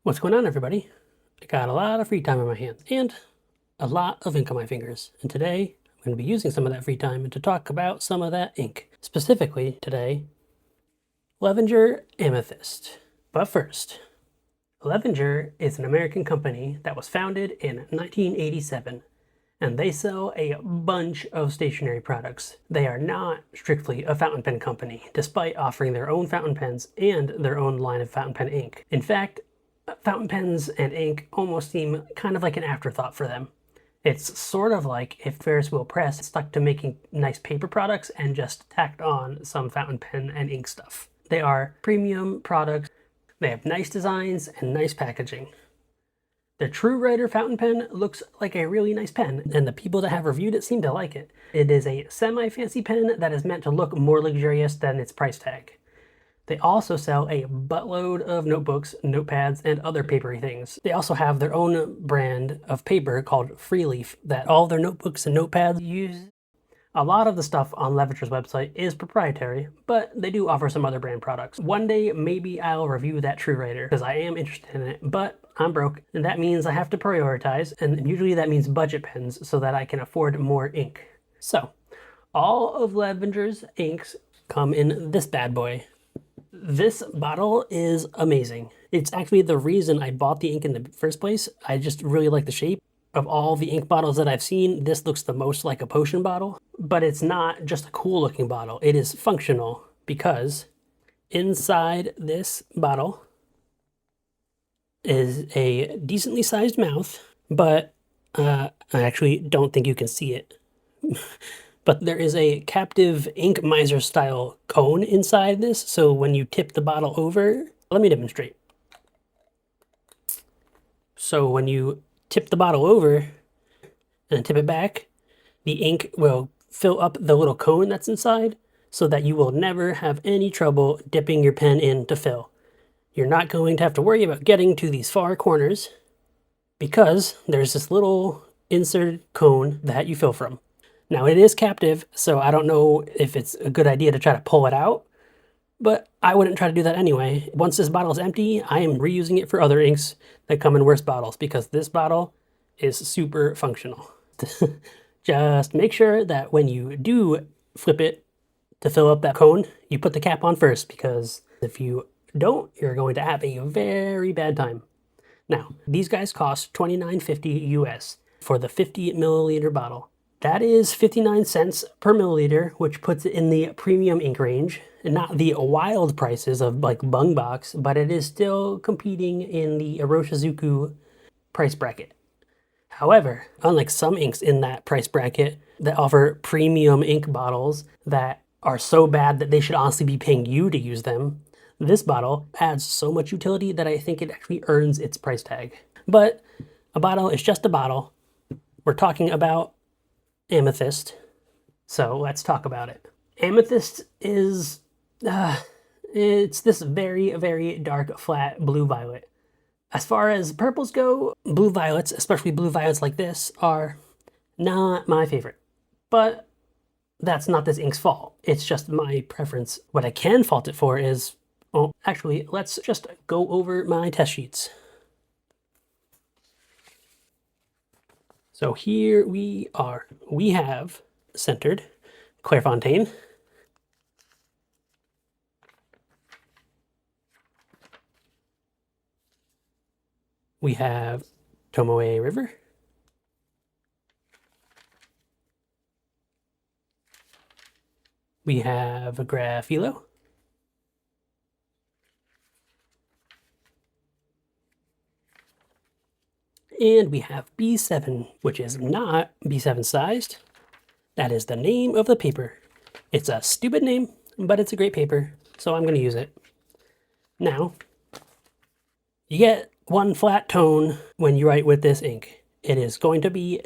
What's going on, everybody? I got a lot of free time on my hands and a lot of ink on my fingers, and today I'm going to be using some of that free time to talk about some of that ink. Specifically today, Levenger Amethyst. But first, Levenger is an American company that was founded in 1987, and they sell a bunch of stationery products. They are not strictly a fountain pen company, despite offering their own fountain pens and their own line of fountain pen ink. In fact, fountain pens and ink almost seem kind of like an afterthought for them. It's sort of like if Ferris Wheel Press stuck to making nice paper products and just tacked on some fountain pen and ink stuff. They are premium products. They have nice designs and nice packaging. The True Writer fountain pen looks like a really nice pen, and the people that have reviewed it seem to like it. It is a semi-fancy pen that is meant to look more luxurious than its price tag. They also sell a buttload of notebooks, notepads, and other papery things. They also have their own brand of paper called Freeleaf that all their notebooks and notepads use. A lot of the stuff on Levenger's website is proprietary, but they do offer some other brand products. One day, maybe I'll review that True Writer, because I am interested in it, but I'm broke, and that means I have to prioritize, and usually that means budget pens so that I can afford more ink. So, all of Levenger's inks come in this bad boy. This bottle is amazing. It's actually the reason I bought the ink in the first place. I just really like the shape. Of all the ink bottles that I've seen, this looks the most like a potion bottle. But it's not just a cool looking bottle. It is functional because inside this bottle is a decently sized mouth, but I actually don't think you can see it. But there is a captive ink miser style cone inside this, so when you tip the bottle over, let me demonstrate. So when you tip the bottle over and tip it back, the ink will fill up the little cone that's inside so that you will never have any trouble dipping your pen in to fill. You're not going to have to worry about getting to these far corners because there's this little inserted cone that you fill from. Now it is captive, so I don't know if it's a good idea to try to pull it out, but I wouldn't try to do that anyway. Once this bottle is empty, I am reusing it for other inks that come in worse bottles because this bottle is super functional. Just make sure that when you do flip it to fill up that cone, you put the cap on first, because if you don't, you're going to have a very bad time. Now, these guys cost $29.50 US for the 50 milliliter bottle. That is 59 cents per milliliter, which puts it in the premium ink range, and not the wild prices of like Bung Box, but it is still competing in the Iroshizuku price bracket. However, unlike some inks in that price bracket that offer premium ink bottles that are so bad that they should honestly be paying you to use them, this bottle adds so much utility that I think it actually earns its price tag. But a bottle is just a bottle. We're talking about Amethyst, so let's talk about it. Amethyst is, it's this very, very dark, flat blue-violet. As far as purples go, blue-violets, especially blue-violets like this, are not my favorite. But that's not this ink's fault. It's just my preference. What I can fault it for is, well, actually, let's just go over my test sheets. So here we are. We have centered Clairefontaine. We have Tomoe River. We have Graphilo. And we have B7, which is not B7 sized. That is the name of the paper. It's a stupid name, but it's a great paper, so I'm going to use it. Now, you get one flat tone when you write with this ink. It is going to be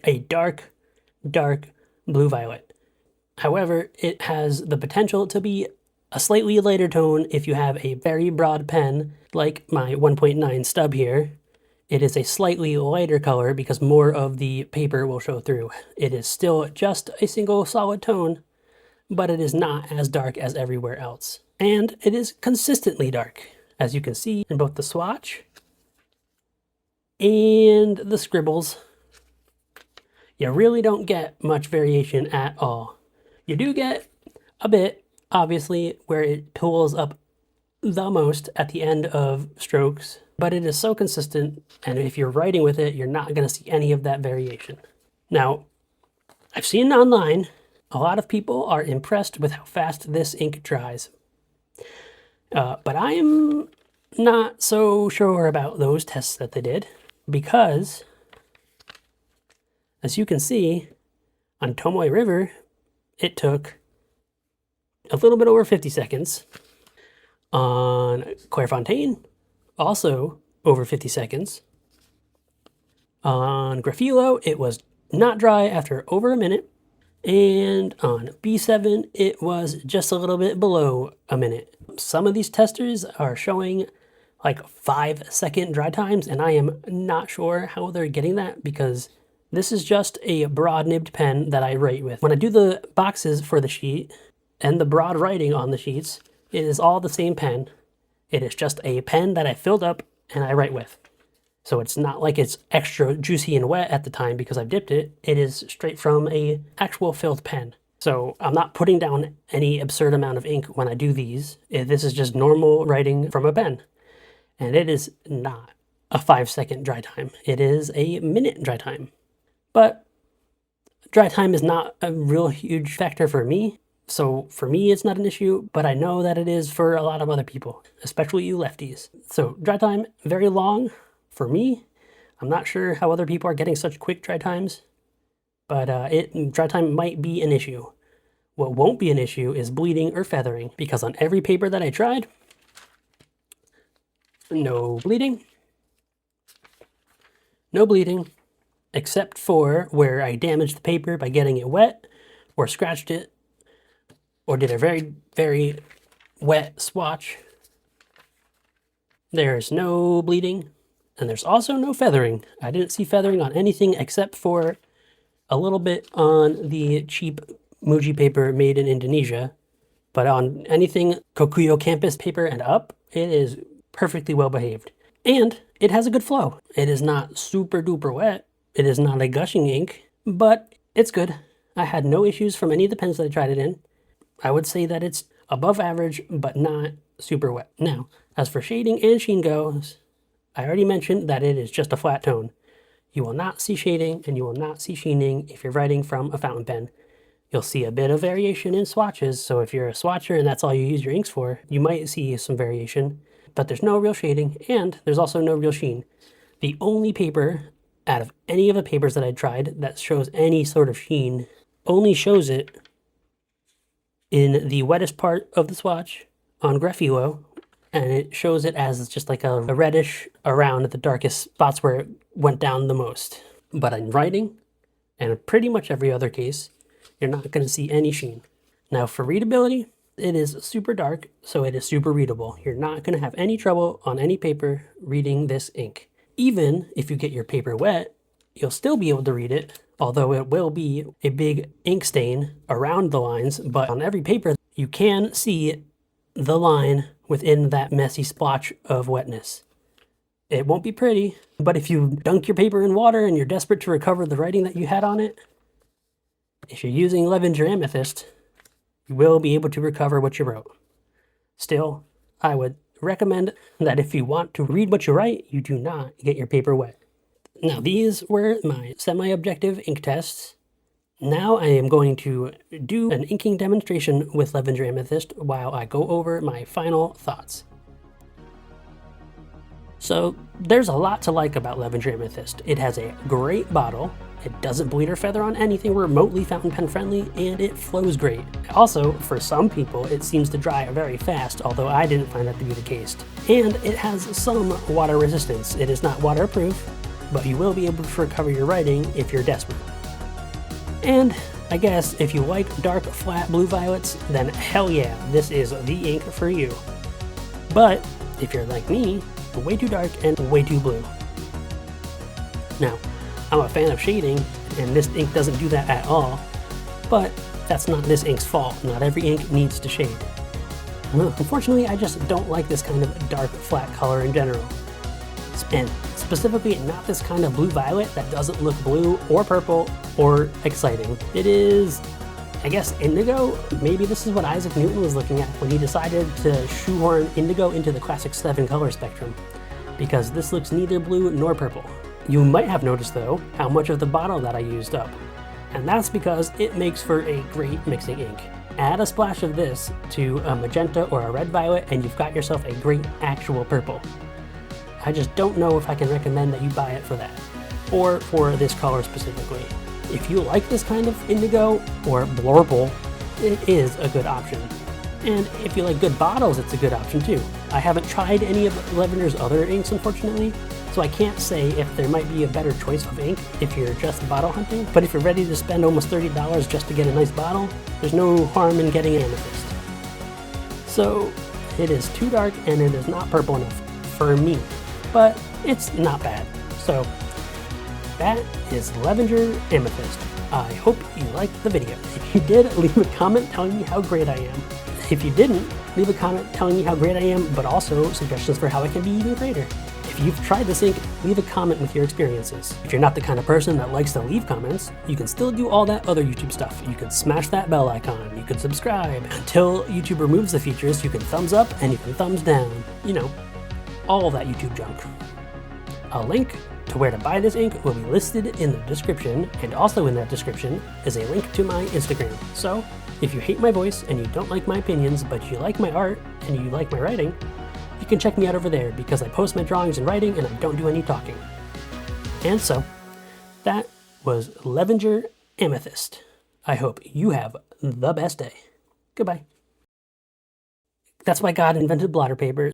a dark, dark blue-violet. However, it has the potential to be a slightly lighter tone if you have a very broad pen, like my 1.9 stub here. It is a slightly lighter color because more of the paper will show through. It is still just a single solid tone, but it is not as dark as everywhere else. And it is consistently dark, as you can see in both the swatch and the scribbles. You really don't get much variation at all. You do get a bit, obviously, where it pulls up the most at the end of strokes, but it is so consistent, and if you're writing with it, you're not going to see any of that variation. Now, I've seen online, a lot of people are impressed with how fast this ink dries. But I am not so sure about those tests that they did, because as you can see, on Tomoe River, it took a little bit over 50 seconds. On Clairefontaine, also over 50 seconds. On Graphilo, it was not dry after over a minute. And on B7, it was just a little bit below a minute. Some of these testers are showing like 5-second dry times, and I am not sure how they're getting that, because this is just a broad nibbed pen that I write with. When I do the boxes for the sheet and the broad writing on the sheets, it is all the same pen. It is just a pen that I filled up and I write with. So it's not like it's extra juicy and wet at the time because I've dipped it. It is straight from a actual filled pen. So I'm not putting down any absurd amount of ink when I do these. This is just normal writing from a pen. And it is not a 5-second dry time. It is a minute dry time. But dry time is not a real huge factor for me. So for me, it's not an issue, but I know that it is for a lot of other people, especially you lefties. So dry time, very long for me. I'm not sure how other people are getting such quick dry times, but dry time might be an issue. What won't be an issue is bleeding or feathering, because on every paper that I tried, no bleeding, except for where I damaged the paper by getting it wet or scratched it or did a very, very wet swatch. There's no bleeding, and there's also no feathering. I didn't see feathering on anything except for a little bit on the cheap Muji paper made in Indonesia, but on anything Kokuyo campus paper and up, it is perfectly well behaved. And it has a good flow. It is not super duper wet. It is not a gushing ink, but it's good. I had no issues from any of the pens that I tried it in. I would say that it's above average, but not super wet. Now, as for shading and sheen goes, I already mentioned that it is just a flat tone. You will not see shading and you will not see sheening if you're writing from a fountain pen. You'll see a bit of variation in swatches, so if you're a swatcher and that's all you use your inks for, you might see some variation, but there's no real shading and there's also no real sheen. The only paper out of any of the papers that I tried that shows any sort of sheen only shows it in the wettest part of the swatch on Graphilo, and it shows it as just like a reddish around the darkest spots where it went down the most. But in writing, and pretty much every other case, you're not going to see any sheen. Now for readability, it is super dark, so it is super readable. You're not going to have any trouble on any paper reading this ink. Even if you get your paper wet, you'll still be able to read it, although it will be a big ink stain around the lines, but on every paper, you can see the line within that messy splotch of wetness. It won't be pretty, but if you dunk your paper in water and you're desperate to recover the writing that you had on it, if you're using Levenger Amethyst, you will be able to recover what you wrote. Still, I would recommend that if you want to read what you write, you do not get your paper wet. Now, these were my semi-objective ink tests. Now I am going to do an inking demonstration with Levenger Amethyst while I go over my final thoughts. So there's a lot to like about Levenger Amethyst. It has a great bottle, it doesn't bleed or feather on anything remotely fountain pen friendly, and it flows great. Also, for some people, it seems to dry very fast, although I didn't find that to be the case. And it has some water resistance. It is not waterproof, but you will be able to recover your writing if you're desperate. And I guess if you like dark, flat blue violets, then hell yeah, this is the ink for you. But if you're like me, way too dark and way too blue. Now, I'm a fan of shading, and this ink doesn't do that at all, but that's not this ink's fault. Not every ink needs to shade. Well, unfortunately, I just don't like this kind of dark, flat color in general. And specifically, not this kind of blue-violet that doesn't look blue or purple or exciting. It is, I guess, indigo? Maybe this is what Isaac Newton was looking at when he decided to shoehorn indigo into the classic 7 color spectrum, because this looks neither blue nor purple. You might have noticed, though, how much of the bottle that I used up, and that's because it makes for a great mixing ink. Add a splash of this to a magenta or a red-violet and you've got yourself a great actual purple. I just don't know if I can recommend that you buy it for that, or for this color specifically. If you like this kind of indigo or blurple, it is a good option. And if you like good bottles, it's a good option too. I haven't tried any of Levenger's other inks, unfortunately, so I can't say if there might be a better choice of ink if you're just bottle hunting. But if you're ready to spend almost $30 just to get a nice bottle, there's no harm in getting Amethyst. So it is too dark and it is not purple enough for me, but it's not bad. So that is Levenger Amethyst. I hope you liked the video. If you did, leave a comment telling me how great I am. If you didn't, leave a comment telling me how great I am, but also suggestions for how I can be even greater. If you've tried this ink, leave a comment with your experiences. If you're not the kind of person that likes to leave comments, you can still do all that other YouTube stuff. You can smash that bell icon, you can subscribe. Until YouTube removes the features, you can thumbs up and you can thumbs down. You know, all of that YouTube junk. A link to where to buy this ink will be listed in the description, and also in that description is a link to my Instagram. So, if you hate my voice and you don't like my opinions, but you like my art and you like my writing, you can check me out over there because I post my drawings and writing and I don't do any talking. And so, that was Levenger Amethyst. I hope you have the best day. Goodbye. That's why God invented blotter paper.